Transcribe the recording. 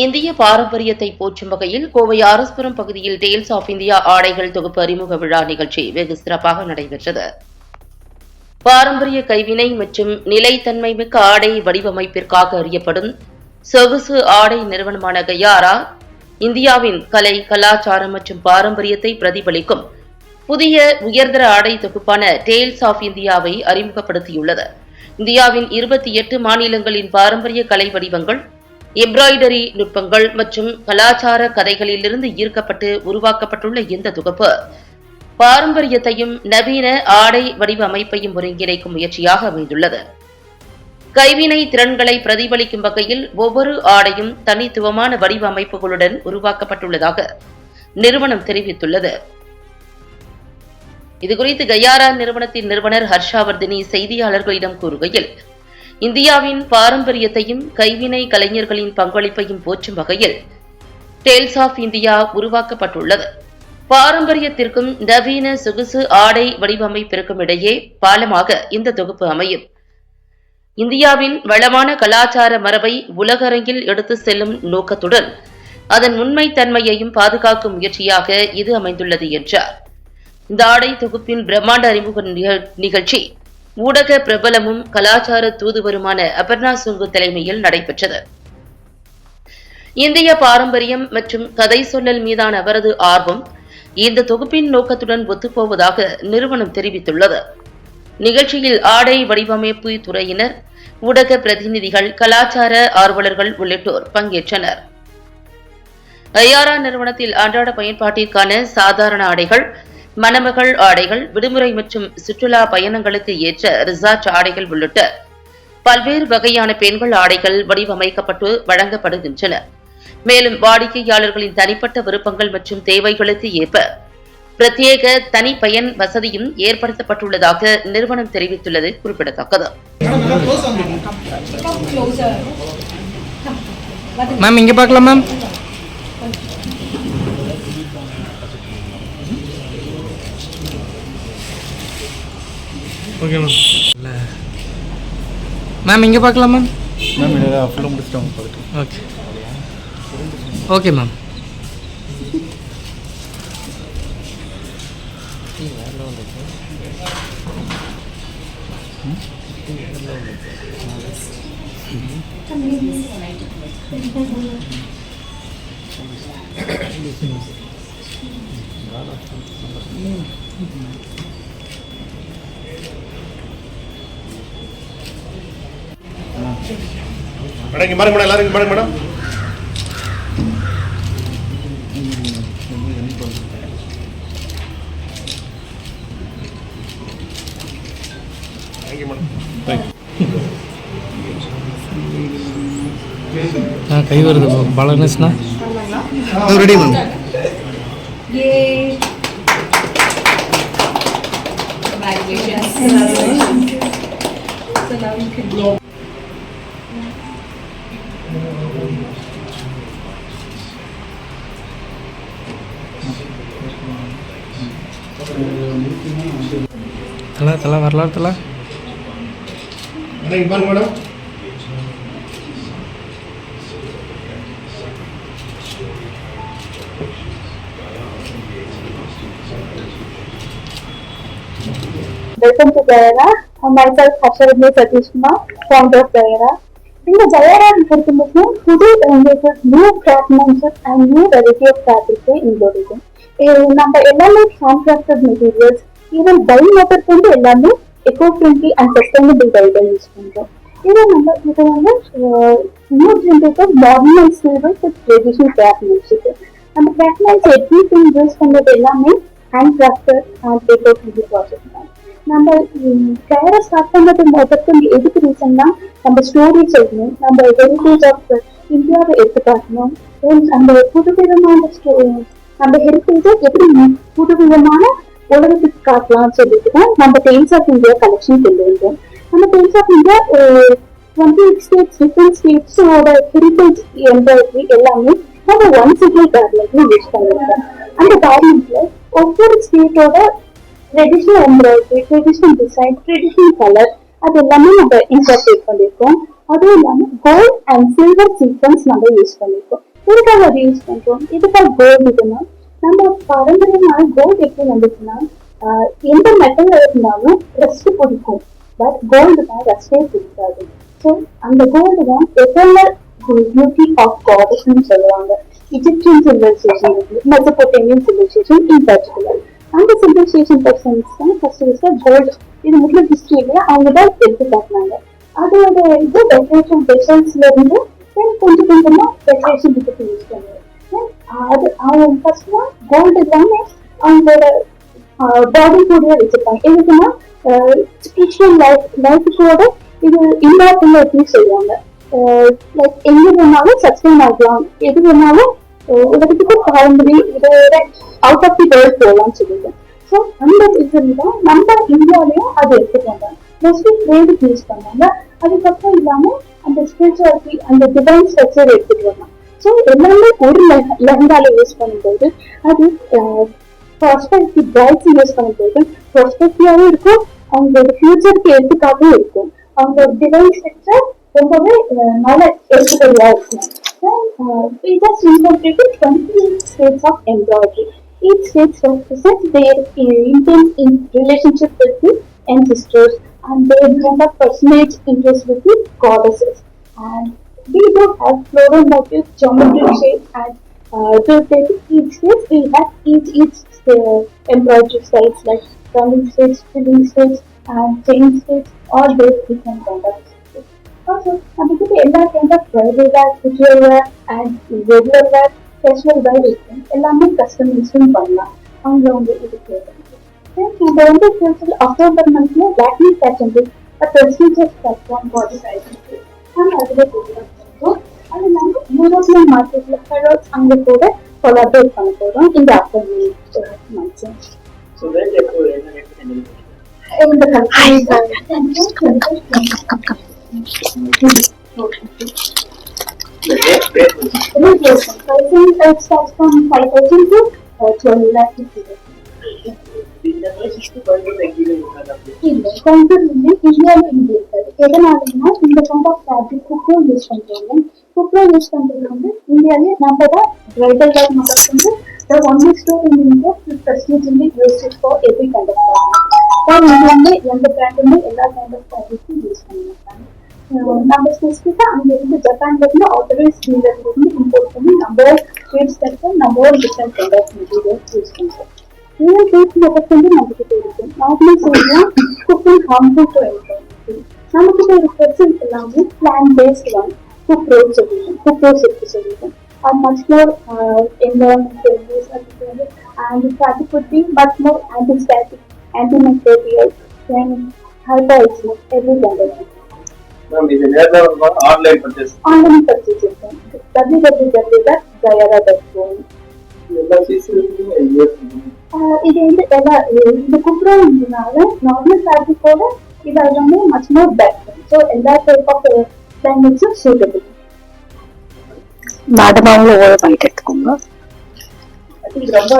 இந்திய பாரம்பரியத்தை போற்றும் வகையில் கோவை ஆர்எஸ்புரம் பகுதியில் டேல்ஸ் ஆஃப் இந்தியா ஆடைகள் தொகுப்பு அறிமுக விழா நிகழ்ச்சி வெகு சிறப்பாக நடைபெற்றது. பாரம்பரிய கைவினை மற்றும் நிலைத்தன்மை மிக்க ஆடை வடிவமைப்பிற்காக அறியப்படும் சொகுசு ஆடை நிறுவனமான கயாரா இந்தியாவின் கலை, கலாச்சாரம் மற்றும் பாரம்பரியத்தை பிரதிபலிக்கும் புதிய உயர்தர ஆடை தொகுப்பான டேல்ஸ் ஆஃப் இந்தியாவை அறிமுகப்படுத்தியுள்ளது. இந்தியாவின் 28 மாநிலங்களின் பாரம்பரிய கலை வடிவங்கள், எம்ப்ராய்டரி நுட்பங்கள் மற்றும் கலாச்சார கதைகளிலிருந்து ஈர்க்கப்பட்டு உருவாக்கப்பட்டுள்ள இந்த தொகுப்பு பாரம்பரியத்தையும் நவீன ஆடை வடிவமைப்பையும் ஒருங்கிணைக்கும் முயற்சியாக அமைந்துள்ளது. கைவினை திறன்களை பிரதிபலிக்கும் வகையில் ஒவ்வொரு ஆடையும் தனித்துவமான வடிவமைப்புகளுடன் உருவாக்கப்பட்டுள்ளதாக நிறுவனம் தெரிவித்துள்ளது. இதுகுறித்து கயாரா நிறுவனத்தின் நிறுவனர் ஹர்ஷவர்தினி செய்தியாளர்களிடம் கூறுகையில், இந்தியாவின் பாரம்பரியத்தையும் கைவினை கலைஞர்களின் பங்களிப்பையும் போற்றும் வகையில் டேல்ஸ் ஆஃப் இந்தியா உருவாக்கப்பட்டுள்ளது. பாரம்பரியத்திற்கும் நவீன சொகுசு ஆடை வடிவமைப்பிற்கும் இடையே பாலமாக இந்த தொகுப்பு அமையும். இந்தியாவின் வளமான கலாச்சார மரபை உலகரங்கில் எடுத்து செல்லும் நோக்கத்துடன் அதன் உண்மைத்தன்மையையும் பாதுகாக்கும் முயற்சியாக இது அமைந்துள்ளது என்றார். இந்த ஆடை தொகுப்பின் பிரம்மாண்ட அறிமுக நிகழ்ச்சி ஊடக பிரபலமும் கலாச்சார தூதுவருமான அபர்ணா சுங்கு தலைமையில் நடைபெற்றது. இந்திய பாரம்பரியம் மற்றும் கதை சொல்லல் மீதான அவரது ஆர்வம் இந்த தொகுப்பின் நோக்கத்துடன் ஒத்துப்போவதாக நிறுவனம் தெரிவித்துள்ளது. நிகழ்ச்சியில் ஆடை வடிவமைப்பு துறையினர், ஊடக பிரதிநிதிகள், கலாச்சார ஆர்வலர்கள் உள்ளிட்டோர் பங்கேற்றனர். கயாரா நிறுவனத்தில் அன்றாட பயன்பாட்டிற்கான சாதாரண ஆடைகள், மணமகள் ஆடைகள், விடுமுறை மற்றும் சுற்றுலா பயணங்களுக்கு ஏற்ற ரிசார்ட் ஆடைகள் உள்ளிட்ட பல்வேறு வகையான பெண்கள் ஆடைகள் வடிவமைக்கப்பட்டு வழங்கப்படுகின்றன. மேலும் வாடிக்கையாளர்களின் தனிப்பட்ட விருப்பங்கள் மற்றும் தேவைகளுக்கு ஏற்ப பிரத்யேக தனிப்பயன் வசதியும் ஏற்படுத்தப்பட்டுள்ளதாக நிறுவனம் தெரிவித்துள்ளது குறிப்பிடத்தக்கது. மேம் இங்க பார்க்கலாம் மேம். Okay ma'am. மேம் இங்கே பார்க்கலாம் மேம். மேம் இதை ஃபுல்லாக முடிச்சிட்டோம் பார்த்துட்டு. Okay okay ma'am. மேடம் இங்கே பாருங்க மேடம், எல்லாரும் இங்கே பாருங்க மேடம். கை வருது பாலகணேஷ்னா ரெடி மேம். தலா தலா வரலாறு தலா பாருங்க madam. Welcome to Gayara. Myself Harshavardhini Satish Kumar, founder of Gayara. In the Gayara பொறுத்தமட்டும் புது உங்களுக்கு new craftsmanship and new variety of ஃபேப்ரிக்கை இன்க்ளூட். நம்ம எல்லாமே hand crafted materials, even dye method வந்து எல்லாமே eco friendly and sustainable dye தான் use பண்ணுறோம். இதை வந்து new generative modern and silver with traditional craftsmanship. நம்ம கிராஃப்ட்மேன்ஸ் எவ்ரிதிங் யூஸ் பண்ணுறது எல்லாமே hand crafted and eco friendly project தான். நம்ம கயரை ஸ்டார்ட் பண்ணது முதற்கு எதுக்கு ரீசன்னா நம்ம ஸ்டோரி சொல்லணும், நம்ம ஹெரிட்டேஜ் ஆஃப் இந்தியாவை எடுத்து காட்டணும், நம்ம புதுவிதமான நம்ம ஹெரிட்டேஜை எப்படி புதுவிதமான உலகத்துக்கு காட்டலாம்னு சொல்லிட்டு தான் நம்ம டேல்ஸ் ஆஃப் இந்தியா கலெக்ஷன் கொண்டு வந்தோம். நம்ம tales of India 28 states, different ஸ்டேட்ஸோட ஹெரிட்டேஜ் எம்ப்ராய்டரி எல்லாமே நம்ம ஒன் சிங்கிள் கார்மெண்ட்ல யூஸ் பண்ணிருக்கோம். அந்த கார்மெண்ட்ல ஒவ்வொரு ஸ்டேட்டோட traditional embroidery, traditional design, traditional colour அது எல்லாமே நம்ம இன்கார்பரேட் பண்ணியிருக்கோம். அதுவும் இல்லாமல் கோல்ட் அண்ட் சில்வர் சீக்வன்ஸ் நம்ம யூஸ் பண்ணியிருக்கோம். இதுக்காக அதை யூஸ் பண்றோம். இதுக்காக கோல்டு இதுன்னா நம்ம பாரம்பரியமான கோல்டு எப்படி வந்துச்சுன்னா எந்த மெட்டல் இருந்தாலும் ரஸ்ட் பிடிக்கும், பட் கோல்டு தான் ரஸ்டே பிடிக்காது. ஸோ அந்த கோல்டு தான் எட்டர்னல் பியூட்டி ஆஃப் காடஸ்ன்னு சொல்லுவாங்க. இஜிப்சியன் சிவிலைசேஷன் இருக்கு, மெசபோட்டேமியன் சிவிலைசேஷன் இன் பர்டிகுலர். அந்த சிவிலைசேஷன் பர்சன்ஸ் தான் ஃபர்ஸ்ட் கோல்டு இது முக்கிய ஹிஸ்டரியில அவங்க தான் எடுத்து காட்டினாங்க. அதோட இது டெக்கரேஷன் வெசல்ஸ்ல இருந்து கொஞ்சம் கொஞ்சமா டெக்கரேஷன் இதுக்கு யூஸ் பண்ணுவாங்க. அது அவங்க ஃபர்ஸ்ட்லாம் கோல்டு எல்லாமே அவங்களோட பாடி கூடயே வச்சிருப்பாங்க. எதுக்குன்னா ஸ்பிரிச்சுவல் லைஃபுக்கோட இது இம்பார்ட்டன்ட் சொல்லுவாங்க. லைக் எங்க வேணாலும் சஸ்டைன் ஆகலாம், எது வேணாலும் உலகத்துக்கு பாரம்பரியம் இதோட அவுட் ஆஃப் தி வேர்ல்ட் போகலாம்னு சொல்லிட்டு. ஸோ அந்த ரீசன் தான் நம்ம இந்தியாவிலையும் அதை எடுத்துக்கோங்க. மோஸ்ட்லி ட்ரேடுக்கு யூஸ் பண்ணாங்க. அதுக்கப்புறம் இல்லாம அந்த ஸ்பிரிச்சுவாலிட்டி அந்த டிவைன் ஸ்ட்ரக்சர் எடுத்துட்டு வரலாம். ஸோ எல்லாமே ஒரு லெஹங்கால யூஸ் பண்ணும்போது அது ப்ராஸ்பெரிட்டி பிரைட்ஸ் யூஸ் பண்ணும்போது ப்ராஸ்பெரிட்டியாவும் இருக்கும், அவங்களோட ஃபியூச்சருக்கு எடுத்துக்காகவும் இருக்கும். அவங்களோட டிவைன் ஸ்ட்ரக்சர் ரொம்பவே நல்ல எடுத்துக்கொள்ளா இருக்கும். We just incorporated 20 states of embroidery. Each state represents their intent in relationship with the ancestors and their kind of personage interest with the goddesses. And we do have floral motifs, geometric shapes, and to take each state, we have each embroidery styles like running stitch, filling stitch, and chain stitch, all those different kind of stitches. Also, நம்மகிட்ட எல்லா kind of bridal wear, ritual wear, and regular wear, casual wear இருக்கு. எல்லாமே கஸ்டமைஸும் பண்ணலாம். அவங்க இதுக்கு நம்ம வந்து October மந்த்ல பிளாக்னி pattern procedure platform body type நம்ம அதுல போடுறோம். அது நம்ம யூரோப்பியன் மார்க்கெட்ல ஃபெரோஸ் அங்க கூட கொலாபரேட் பண்ண போறோம் இந்த அப்கமிங் மந்த்ஸ். இந்த starts from 5,000 to 12 lakh rupees. இந்தியாவில் இருந்து இருக்காது. எதனாலன்னா இந்த kind of fabric cupro use பண்றாங்க. குப்ரோ யூஸ் பண்றது வந்து இந்தியாவிலே நம்ம தான் பிரைடல் வேர் மாடல்ஸ் வந்து only store in India prestigiously used for every kind of fabric. இங்க வந்து எந்த பிராண்டுமே எல்லா கைண்ட் ஆஃப் ஃபேப்ரிக்கும் யூஸ் பண்ண மாட்டாங்க. நம்ம ஸ்பெசிஃபிக்கா அங்க இருந்து ஜப்பான்ல இருந்து ஆத்தரைஸ் டீலர்ல இருந்து இம்போர்ட் பண்ணி நம்ம ஷேட்ஸ் தக்க நம்ம different kind of materials use பண்றோம். இந்த ஷேட்ஸ் ப்ராடக்ட் வந்து நம்மகிட்ட இருக்கு. நார்மலி சொல்லலாம் குக்கிங் ஹார்ம்ஃபுல் டு என்வரன்மெண்ட். நம்மகிட்ட ஒரு பெர்சன் எல்லாமே பிளான் பேஸ்ட் ஒன் குப்ரோ சொல்லிட்டோம், குப்ரோ செட் சொல்லிட்டோம். அது மச் மோர் என்வரன்மெண்டல் யூஸ் வந்து and it could be much more anti-static, antimicrobial, then hyper-hygienic, every kind of thing. Ma'am இது நேர்ல ஆன்லைன் பர்ச்சேஸ் இருக்கும். www.zayara.com. எல்லா சீசனுக்கும் இது வந்து எல்லா இந்த குப்ரோனால நார்மல் ஃபேப்ரிக்கோட இது எல்லாமே மச் மோர் பெட்டர். ஸோ எல்லா டைப் ஆஃப் கிளைமேட்ஸும் சூட்டபிள். மேடம் அவங்களும் ஓவர் பண்ணிட்டு எடுத்துக்கோங்க. இது ரொம்ப